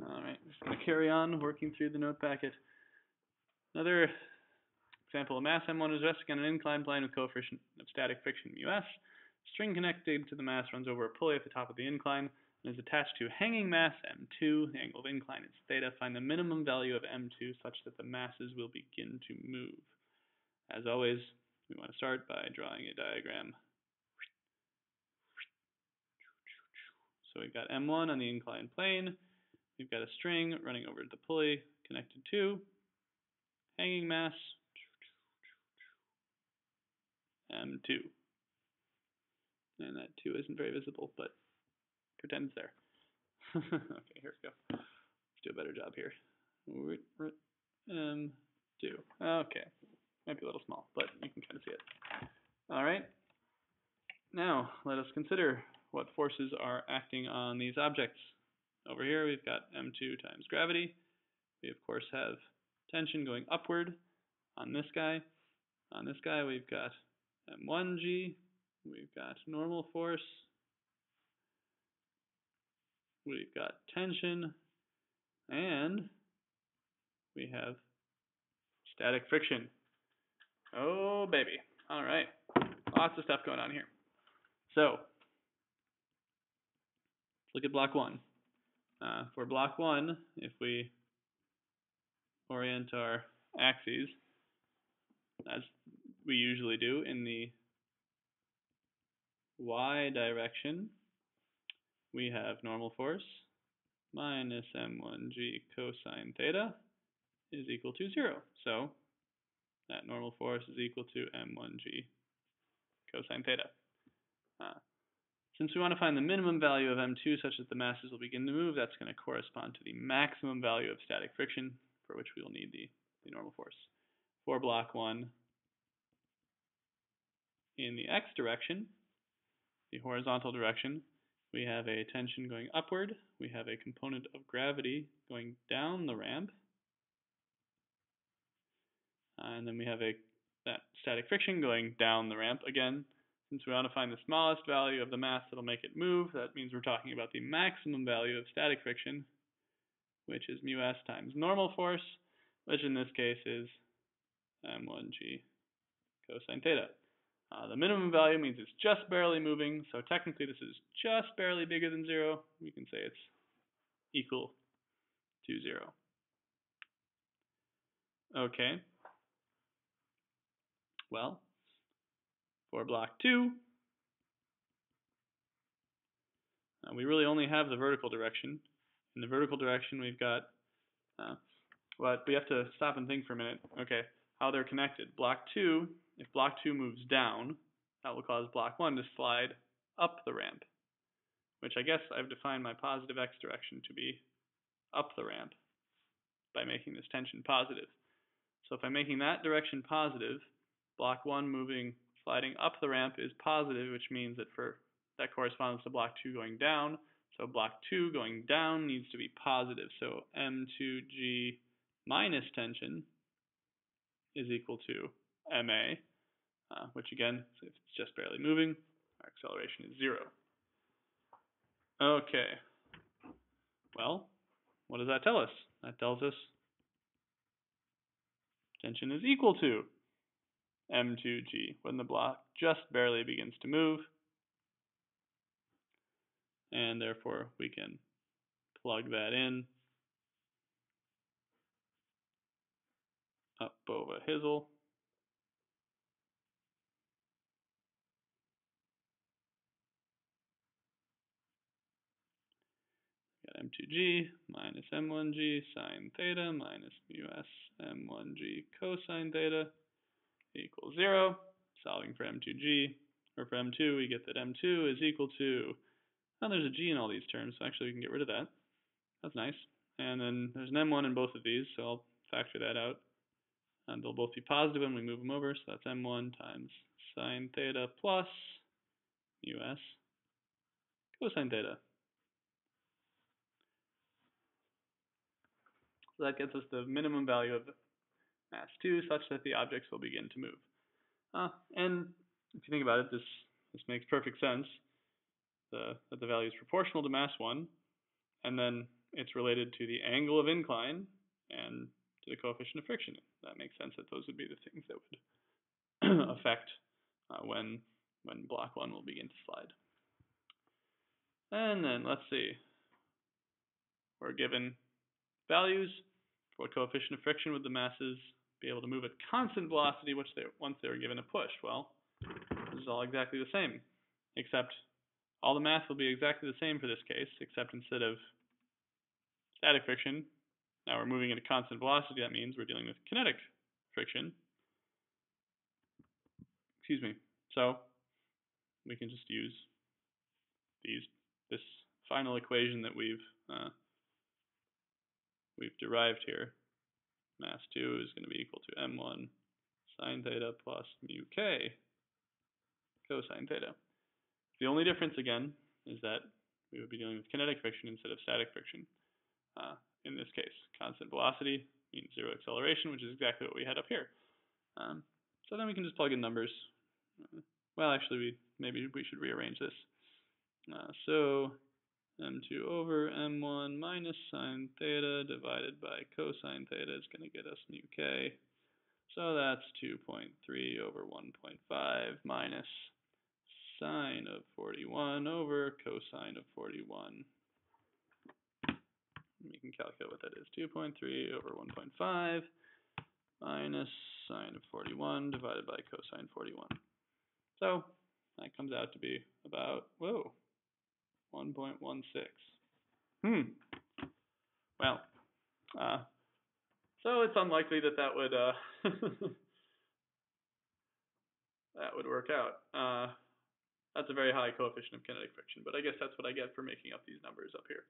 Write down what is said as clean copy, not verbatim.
All right, just going to carry on working through the note packet. Another example, a mass M1 is resting on an inclined plane with coefficient of static friction μs. String connected to the mass runs over a pulley at the top of the incline and is attached to hanging mass M2. The angle of incline is theta. Find the minimum value of M2 such that the masses will begin to move. As always, we want to start by drawing a diagram. So we've got M1 on the inclined plane. We've got a string running over the pulley connected to hanging mass M2. And that 2 isn't very visible, but pretend it's there. Okay, here we go. Let's do a better job here. M2. Okay. Might be a little small, but you can kind of see it. All right. Now, let us consider what forces are acting on these objects. Over here, we've got M2 times gravity. We, of course, have tension going upward on this guy. On this guy, we've got M1G. We've got normal force. We've got tension. And we have static friction. Oh, baby. All right. Lots of stuff going on here. So, let's look at block 1. For block 1, if we orient our axes, as we usually do in the y direction, we have normal force minus m1g cosine theta is equal to 0. So, that normal force is equal to m1g cosine theta. Since we want to find the minimum value of M2 such that the masses will begin to move, that's going to correspond to the maximum value of static friction, for which we will need the normal force. For block 1, in the x direction, the horizontal direction, we have a tension going upward. We have a component of gravity going down the ramp. And then we have that static friction going down the ramp again. Since we want to find the smallest value of the mass that will make it move, that means we're talking about the maximum value of static friction, which is μs times normal force, which in this case is m1g cosine theta. The minimum value means it's just barely moving, so technically this is just barely bigger than 0. We can say it's equal to 0. Okay. Well, for block 2, we really only have the vertical direction. In the vertical direction, we've got, but we have to stop and think for a minute. Okay, how they're connected. Block 2, if block 2 moves down, that will cause block 1 to slide up the ramp, which I guess I've defined my positive x direction to be up the ramp by making this tension positive. So if I'm making that direction positive, block 1 sliding up the ramp is positive, which means that that corresponds to block 2 going down. So block 2 going down needs to be positive. So M2G minus tension is equal to MA, which again, if it's just barely moving, our acceleration is 0. Okay. Well, what does that tell us? That tells us tension is equal to M2G when the block just barely begins to move, and therefore we can plug that in up over Hizzle. Got M2G minus M1G sine theta minus μs M1G cosine theta equals 0. Solving for M2G, or for M2, we get that M2 is equal to, oh, there's a G in all these terms, so actually we can get rid of that. That's nice. And then there's an M1 in both of these, so I'll factor that out. And they'll both be positive when we move them over, so that's M1 times sine theta plus μs cosine theta. So that gets us the minimum value of mass 2 such that the objects will begin to move. And if you think about it, this makes perfect sense, that the value is proportional to mass 1. And then it's related to the angle of incline and to the coefficient of friction. That makes sense that those would be the things that would affect when block 1 will begin to slide. And then let's see. We're given values for what coefficient of friction would the masses be able to move at constant velocity once they were given a push. Well, this is all exactly the same, except all the mass will be exactly the same for this case, except instead of static friction, now we're moving at a constant velocity. That means we're dealing with kinetic friction. Excuse me. So we can just use this final equation that we've derived here. Mass 2 is going to be equal to m1 sine theta plus mu k cosine theta. The only difference, again, is that we would be dealing with kinetic friction instead of static friction. In this case, constant velocity means zero acceleration, which is exactly what we had up here. So then we can just plug in numbers. Well, actually, maybe we should rearrange this. So m2 over m1 minus sine theta divided by cosine theta is going to get us mu k. So that's 2.3 over 1.5 minus sine of 41 over cosine of 41. We can calculate what that is. 2.3 over 1.5 minus sine of 41 divided by cosine 41. So that comes out to be about, 1.16. Well, so it's unlikely that would that would work out. That's a very high coefficient of kinetic friction, but I guess that's what I get for making up these numbers up here.